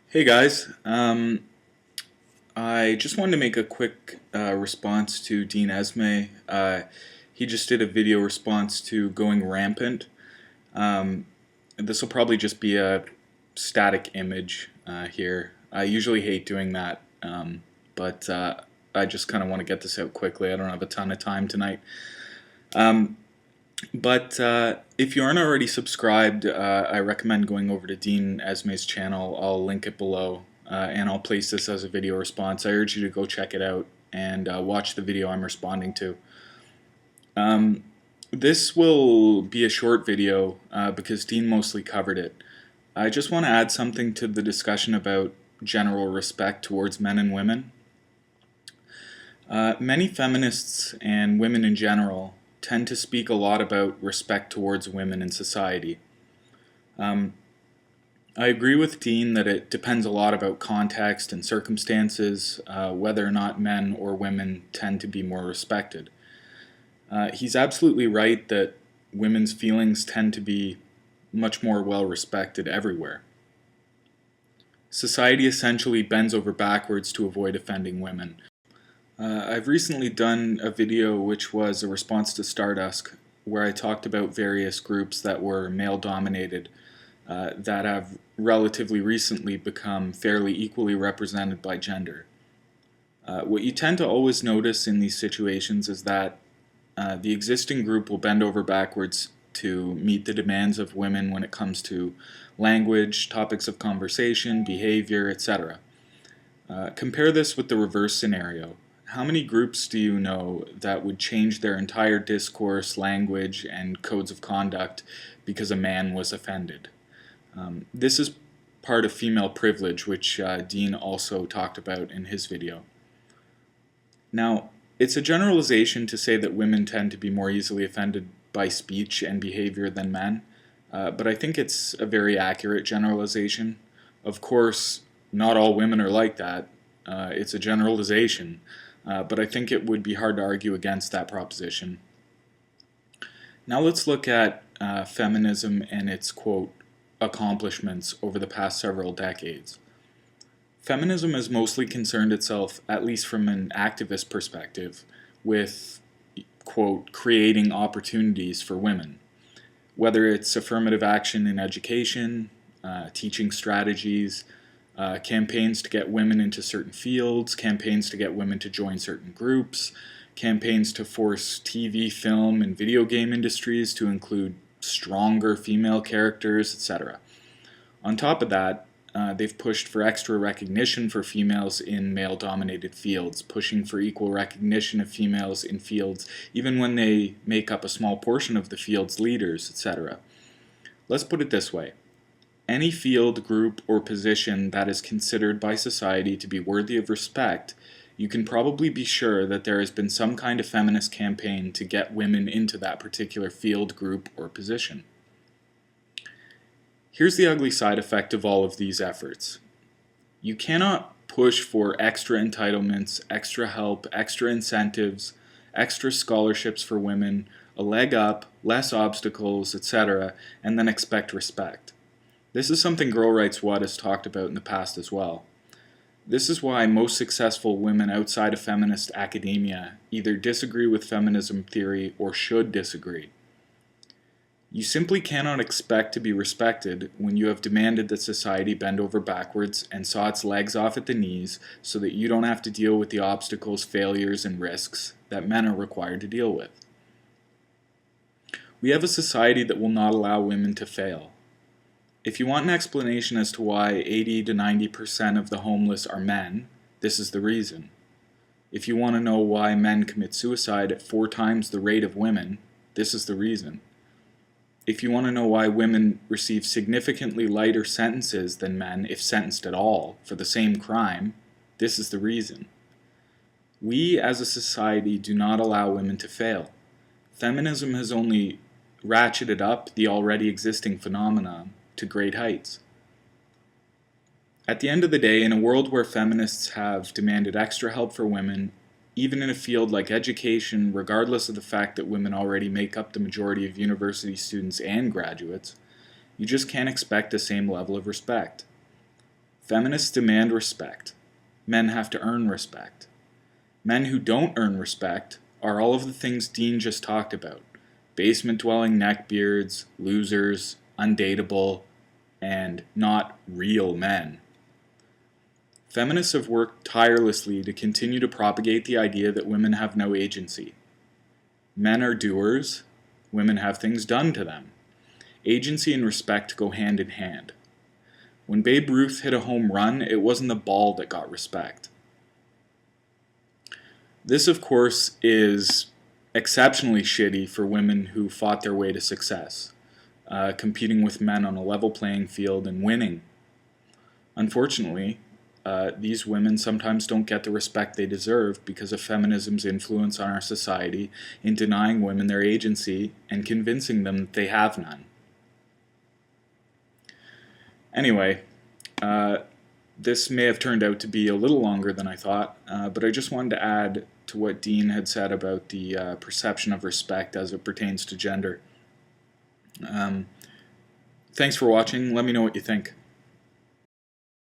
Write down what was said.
Hey guys, I just wanted to make a quick response to Dean Esmay. He just did a video response to Going Rampant. Um, this will probably just be a static image here. I usually hate doing that, but I just kind of want to get this out quickly. I don't have a ton of time tonight. Um, but if you aren't already subscribed, I recommend going over to Dean Esmay's channel. I'll link it below, and I'll place this as a video response. I urge you to go check it out and watch the video I'm responding to. Um, this will be a short video because Dean mostly covered it. I just want to add something to the discussion about general respect towards men and women. Many feminists and women in general tend to speak a lot about respect towards women in society. Um, I agree with Dean that it depends a lot about context and circumstances, whether or not men or women tend to be more respected. He's absolutely right that women's feelings tend to be much more well respected everywhere. Society essentially bends over backwards to avoid offending women. I've recently done a video which was a response to Stardust, where I talked about various groups that were male-dominated that have relatively recently become fairly equally represented by gender. What you tend to always notice in these situations is that the existing group will bend over backwards to meet the demands of women when it comes to language, topics of conversation, behavior, etc. Compare this with the reverse scenario. How many groups do you know that would change their entire discourse, language, and codes of conduct because a man was offended? This is part of female privilege, which Dean also talked about in his video. Now, it's a generalization to say that women tend to be more easily offended by speech and behavior than men, but I think it's a very accurate generalization. Of course, not all women are like that. It's a generalization. But I think it would be hard to argue against that proposition. Now let's look at feminism and its, quote, accomplishments over the past several decades. Feminism has mostly concerned itself, at least from an activist perspective, with, quote, creating opportunities for women. Whether it's affirmative action in education, teaching strategies, campaigns to get women into certain fields, campaigns to get women to join certain groups, campaigns to force TV, film, and video game industries to include stronger female characters, etc. On top of that, they've pushed for extra recognition for females in male-dominated fields, pushing for equal recognition of females in fields even when they make up a small portion of the field's leaders, etc. Let's put it this way. Any field, group, or position that is considered by society to be worthy of respect, you can probably be sure that there has been some kind of feminist campaign to get women into that particular field, group, or position. Here's the ugly side effect of all of these efforts. You cannot push for extra entitlements, extra help, extra incentives, extra scholarships for women, a leg up, less obstacles, etc., and then expect respect. This is something Girl Rights What has talked about in the past as well. This is why most successful women outside of feminist academia either disagree with feminism theory or should disagree. You simply cannot expect to be respected when you have demanded that society bend over backwards and saw its legs off at the knees so that you don't have to deal with the obstacles, failures, and risks that men are required to deal with. We have a society that will not allow women to fail. If you want an explanation as to why 80 to 90% of the homeless are men, this is the reason. If you want to know why men commit suicide at 4 times the rate of women, this is the reason. If you want to know why women receive significantly lighter sentences than men, if sentenced at all, for the same crime, this is the reason. We as a society do not allow women to fail. Feminism has only ratcheted up the already existing phenomenon to great heights. At the end of the day, in a world where feminists have demanded extra help for women, even in a field like education, regardless of the fact that women already make up the majority of university students and graduates, you just can't expect the same level of respect. Feminists demand respect. Men have to earn respect. Men who don't earn respect are all of the things Dean just talked about. Basement-dwelling neckbeards, losers, undateable, and not real men. Feminists have worked tirelessly to continue to propagate the idea that women have no agency. Men are doers, women have things done to them. Agency and respect go hand in hand. When Babe Ruth hit a home run, it wasn't the ball that got respect. This, of course, is exceptionally shitty for women who fought their way to success, competing with men on a level playing field and winning. Unfortunately, these women sometimes don't get the respect they deserve because of feminism's influence on our society in denying women their agency and convincing them that they have none. Anyway, this may have turned out to be a little longer than I thought, but I just wanted to add to what Dean had said about the perception of respect as it pertains to gender. Thanks for watching. Let me know what you think.